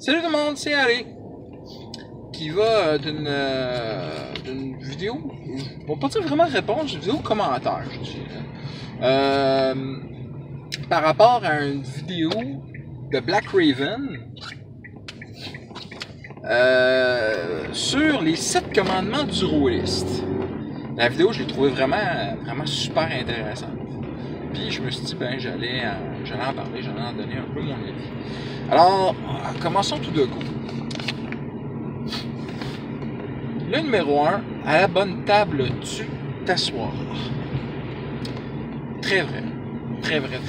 Salut tout le monde, c'est Harry qui va d'une vidéo, on va pas dire vraiment réponse, une vidéo commentaire, je dirais. Par rapport à une vidéo de Black Raven sur les 7 commandements du rôliste. La vidéo, je l'ai trouvée vraiment super intéressante. Puis je me suis dit, ben j'allais en parler, j'allais en donner un peu mon avis. Alors, commençons tout de coup. Le numéro 1, à la bonne table, tu t'asseoir. Très vrai. Très vrai.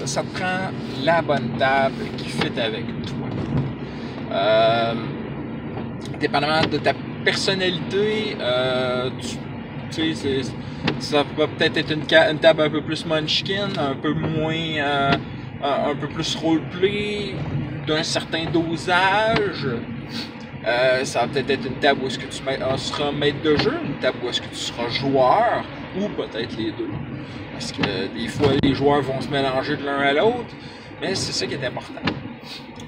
Ça te prend la bonne table qui fit avec toi. Dépendamment de ta personnalité, tu sais, ça va peut-être être une table un peu plus munchkin, un peu moins, un peu plus roleplay, d'un certain dosage. Ça va peut-être être une table où est-ce que tu seras maître de jeu, une table où est-ce que tu seras joueur, ou peut-être les deux. Parce que des fois, les joueurs vont se mélanger de l'un à l'autre, mais c'est ça qui est important.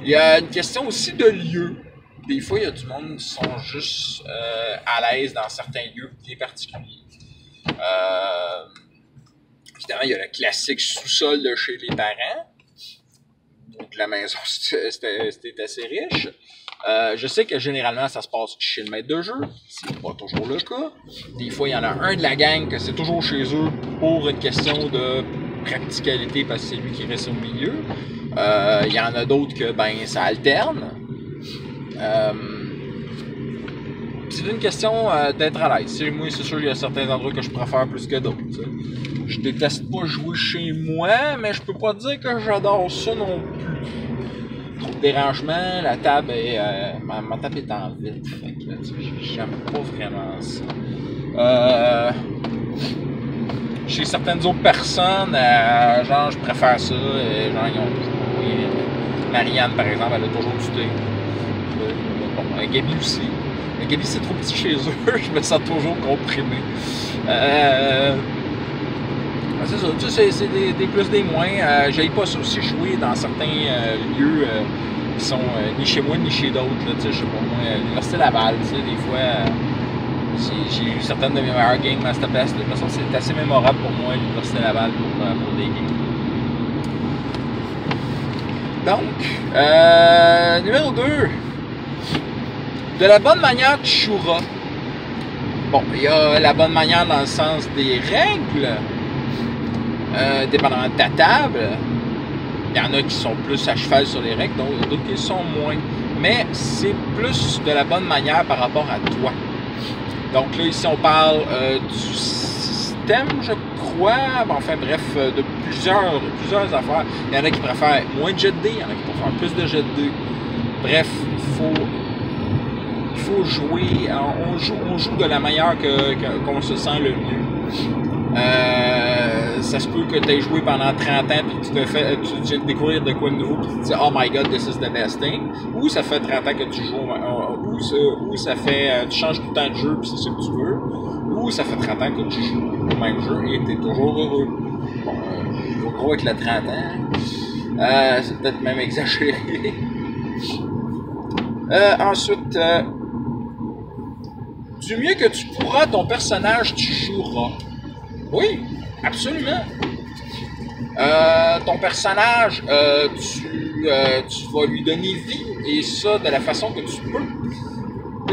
Il y a une question aussi de lieu. Des fois, il y a du monde qui sont juste à l'aise dans certains lieux bien particuliers. Évidemment, il y a le classique sous-sol de chez les parents. Donc, la maison, c'était assez riche. Je sais que généralement, ça se passe chez le maître de jeu. C'est pas toujours le cas. Des fois, il y en a un de la gang que c'est toujours chez eux pour une question de practicalité parce que c'est lui qui reste au milieu. Il y en a d'autres que, ben, ça alterne. C'est une question d'être à l'aise. Moi, c'est sûr qu'il y a certains endroits que je préfère plus que d'autres. T'sais. Je déteste pas jouer chez moi, mais je peux pas dire que j'adore ça non plus. Trop de dérangement, la table est... ma table est en vitre. Fait que j'aime pas vraiment ça. Chez certaines autres personnes, genre, je préfère ça. Genre, ils ont toujours... Marianne, par exemple, elle a toujours du thé. Bon, Gaby aussi. Gaby, c'est trop petit chez eux, je me sens toujours comprimé. C'est ça, tu sais, c'est des plus, des moins. J'aille pas ça aussi jouer dans certains lieux qui sont ni chez moi ni chez d'autres. Je sais pas moi, l'Université Laval, tu sais, des fois, j'ai eu certaines de mes meilleures games à cette place. C'est assez mémorable pour moi, l'Université Laval, pour des games. Donc, numéro 2. De la bonne manière, tu joueras. Bon, il y a la bonne manière dans le sens des règles, dépendamment de ta table. Il y en a qui sont plus à cheval sur les règles, d'autres qui sont moins. Mais c'est plus de la bonne manière par rapport à toi. Donc là, ici, on parle du système, je crois. Bon, enfin, bref, de plusieurs affaires. Il y en a qui préfèrent moins de jet de dés, il y en a qui préfèrent plus de jet de dés. Bref, il faut jouer, on joue de la manière qu'on se sent le mieux. Ça se peut que tu aies joué pendant 30 ans puis tu viens de découvrir de quoi de nouveau puis tu te dis oh my god, this is the best thing. Ou ça fait 30 ans que tu joues, ou ça fait tu changes tout le temps de jeu puis c'est ce que tu veux. Ou ça fait 30 ans que tu joues au même jeu et tu es toujours heureux. Bon, je vais gros avec le 30 ans. C'est peut-être même exagéré. Ensuite, du mieux que tu pourras, ton personnage, tu joueras. Oui, absolument. Ton personnage, tu vas lui donner vie, et ça de la façon que tu peux,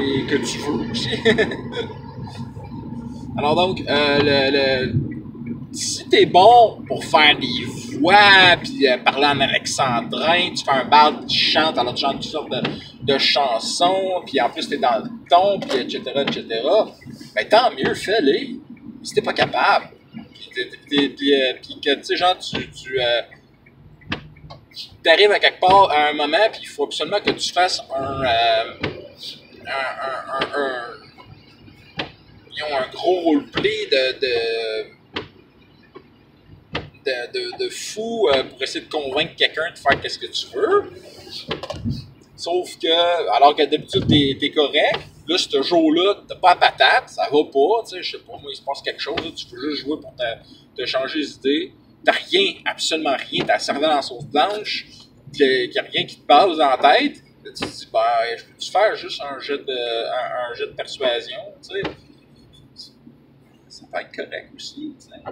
et que tu veux aussi. Alors donc, si t'es bon pour faire des voix, puis parler en alexandrin, tu fais un barde qui chante, alors tu chantes toutes sortes de chansons, puis en plus t'es dans le ton, puis etc., ben tant mieux, fais-les. Si t'es pas capable, puis que, tu sais, genre, tu arrives à quelque part à un moment, puis il faut absolument que tu fasses un gros roleplay de fou pour essayer de convaincre quelqu'un de faire qu'est-ce que tu veux. Sauf que, alors que d'habitude t'es correct, là, ce jour-là, t'as pas la patate, ça va pas, tu sais, je sais pas, moi, il se passe quelque chose, là, tu veux juste jouer pour te changer les idées. T'as rien, absolument rien, t'as servi dans la sauce blanche, qu'il y a rien qui te passe dans la tête. tu te dis, ben, je peux-tu faire juste un jet de persuasion, tu sais? Ça peut être correct aussi, tu sais.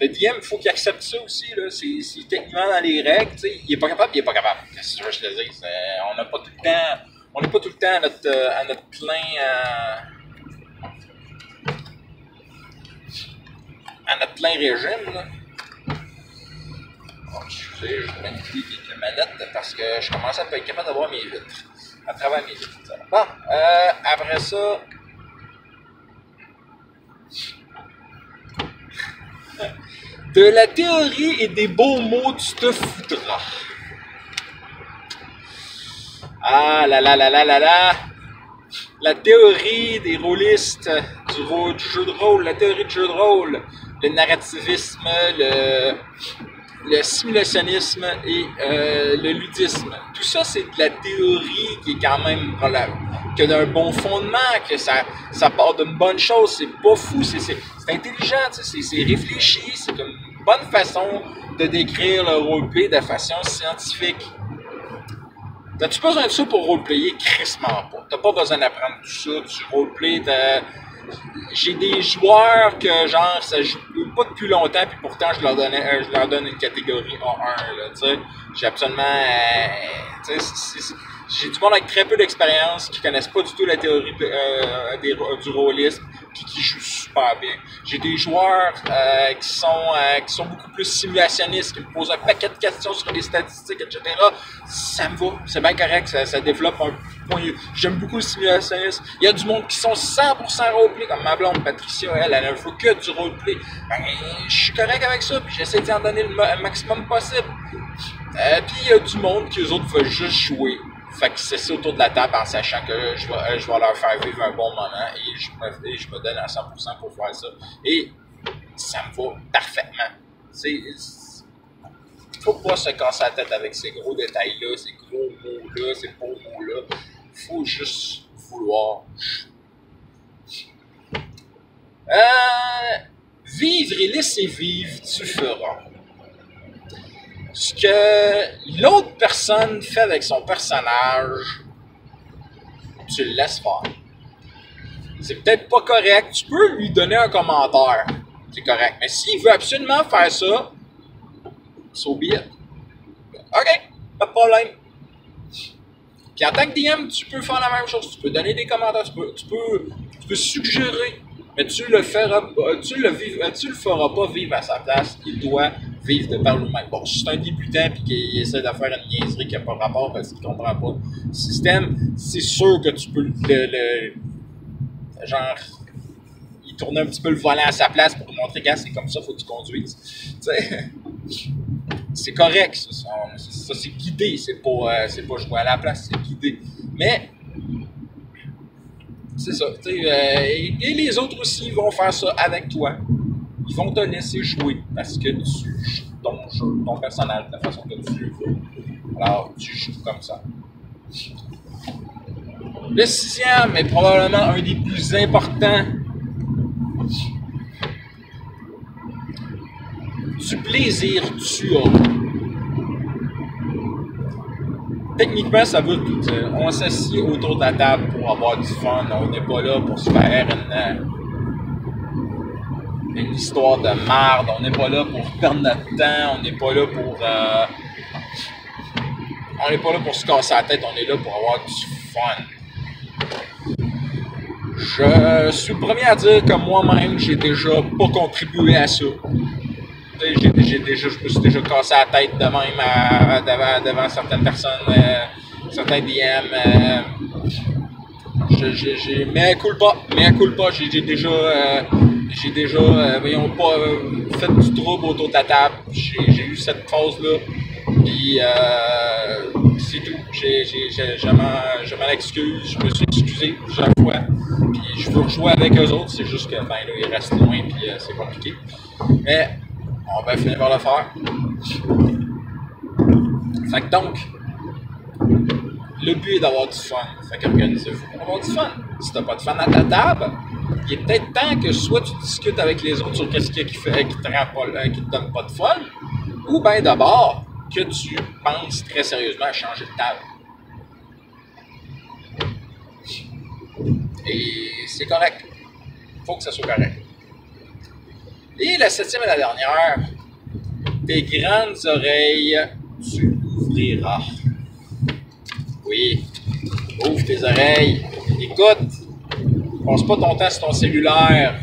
Le DM, il faut qu'il accepte ça aussi, là. C'est techniquement dans les règles, tu sais. Il est pas capable, il est pas capable. Qu'est-ce que tu veux que je te dise? On n'a pas tout le temps. On n'est pas tout le temps à notre plein. À notre plein régime, là. Bon, excusez, je vais manipuler quelques manettes parce que je commence à pas être capable d'avoir mes vitres. À travers mes vitres. Bon, après ça. De la théorie et des beaux mots, tu te foutras. Ah là là là là là là. La théorie des rôlistes, du jeu de rôle, la théorie du jeu de rôle, le narrativisme, le simulationnisme et le ludisme. Tout ça, c'est de la théorie qui est quand même qui a d'un bon fondement, que ça part d'une bonne chose. C'est pas fou, c'est intelligent, c'est réfléchi, c'est une bonne façon de décrire le roleplay de façon scientifique. T'as-tu besoin de ça pour roleplayer? Crissement pas. T'as pas besoin d'apprendre tout ça, du roleplay. J'ai des joueurs que, genre, ça joue pas depuis longtemps, puis pourtant, je leur donne une catégorie A1, là, tu sais. J'ai absolument... tu sais, j'ai du monde avec très peu d'expérience, qui connaissent pas du tout la théorie du rôlisme, puis qui jouent super bien. J'ai des joueurs qui sont beaucoup plus simulationnistes, qui me posent un paquet de questions sur les statistiques, etc. Ça me va, c'est bien correct, ça développe un point. J'aime beaucoup le simulationnisme. Il y a du monde qui sont 100% roleplay, comme ma blonde Patricia, elle ne veut que du roleplay. Ben, je suis correct avec ça, puis j'essaie d'en donner le maximum possible. Puis il y a du monde qui, eux autres, veulent juste jouer. Fait que c'est ça autour de la table en sachant que je vais leur faire vivre un bon moment et je me donne à 100% pour faire ça. Et ça me va parfaitement. Faut pas se casser la tête avec ces gros détails-là, ces gros mots-là, ces beaux mots-là. Faut juste vouloir. Vivre et laisser vivre, tu feras. Ce que l'autre personne fait avec son personnage, tu le laisses faire. C'est peut-être pas correct, tu peux lui donner un commentaire, c'est correct. Mais s'il veut absolument faire ça, so be it. Ok, pas de problème. Puis en tant que DM, tu peux faire la même chose, tu peux donner des commentaires, tu peux suggérer, mais tu le feras pas vivre à sa place, il doit vivre de par lui-même. Bon, si c'est un débutant et qu'il essaie de faire une niaiserie qui n'a pas rapport parce qu'il ne comprend pas le système, c'est sûr que tu peux genre, il tourne un petit peu le volant à sa place pour montrer que c'est comme ça, faut que tu conduises. C'est correct, ça c'est guidé, c'est pas jouer à la place, c'est guidé. Mais, c'est ça, et les autres aussi vont faire ça avec toi. Ils vont te laisser jouer parce que tu joues ton personnage de la façon que tu le veux. Alors, tu joues comme ça. Le 6e est probablement un des plus importants. Du plaisir, tu as. Techniquement, ça veut tout dire. On s'assied autour de la table pour avoir du fun. On n'est pas là pour se faire une histoire de merde, on n'est pas là pour perdre notre temps, on n'est pas là pour se casser la tête, on est là pour avoir du fun. Je suis le premier à dire que moi-même, j'ai déjà pas contribué à ça. Je me suis déjà cassé la tête de même devant certaines personnes, certains DM. Mais culpa, j'ai déjà fait du trouble autour de la table. J'ai eu cette phase-là. Puis c'est tout. Je m'en excuse. Je me suis excusé plusieurs fois. Puis je veux rejouer avec eux autres. C'est juste que ben là, ils restent loin. Puis c'est compliqué. Mais on va finir par le faire. Fait que donc, le but est d'avoir du fun. Fait qu'organisez-vous pour avoir du fun. Si t'as pas de fun à ta table, il est peut-être temps que soit tu discutes avec les autres sur qu'est-ce qui te donne pas de fun, ou bien d'abord que tu penses très sérieusement à changer de table. Et c'est correct. Il faut que ça soit correct. Et la septième et la dernière, tes grandes oreilles, tu ouvriras. Oui, ouvre tes oreilles, écoute, passe pas ton temps sur ton cellulaire,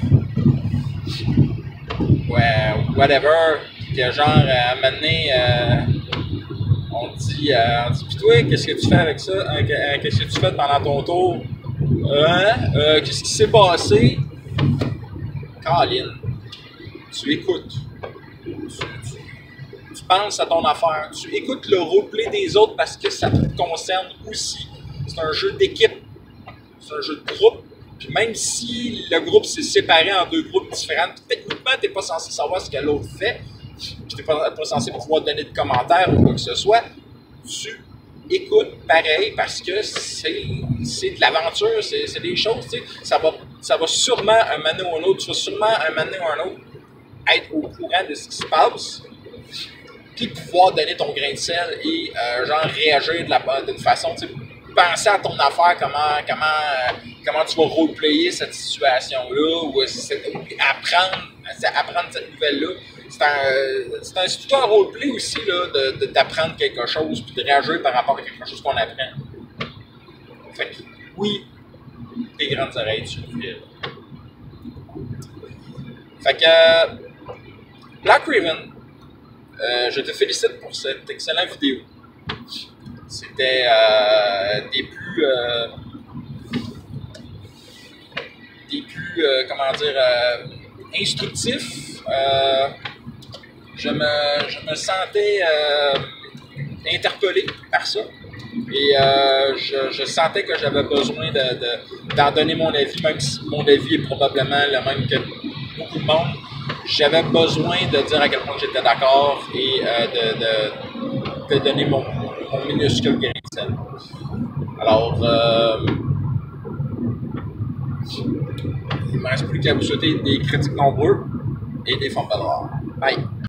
ouais, whatever, que genre, à un moment donné, on dit, pis toi, qu'est-ce que tu fais avec ça? Qu'est-ce que tu fais pendant ton tour? Qu'est-ce qui s'est passé? Caroline, tu écoutes. Tu penses à ton affaire. Tu écoutes le roleplay des autres parce que ça te concerne aussi. C'est un jeu d'équipe. C'est un jeu de groupe. Puis même si le groupe s'est séparé en deux groupes différents, techniquement, tu n'es pas censé savoir ce que l'autre fait. Puis tu n'es pas censé pouvoir donner de commentaires ou quoi que ce soit. Tu écoutes pareil parce que c'est de l'aventure, c'est des choses, tu sais. Ça va sûrement un moment ou un autre, tu vas sûrement un moment ou un autre être au courant de ce qui se passe, puis pouvoir donner ton grain de sel et genre réagir d'une façon, tu sais, penser à ton affaire, comment tu vas roleplayer cette situation-là, ou apprendre cette nouvelle-là. C'est plutôt un roleplay aussi là, d'apprendre quelque chose puis de réagir par rapport à quelque chose qu'on apprend. Fait que, oui, tes grandes oreilles, tu le fais. Fait que, Black Raven, je te félicite pour cette excellente vidéo. C'était des plus comment dire, instructifs. Je me sentais interpellé par ça. Et je sentais que j'avais besoin d'en donner mon avis, même si mon avis est probablement le même que beaucoup de monde. J'avais besoin de dire à quel point j'étais d'accord et de donner mon minuscule grain de sel. Alors, il ne me reste plus qu'à vous souhaiter des critiques nombreux et des fumbles rares. Bye!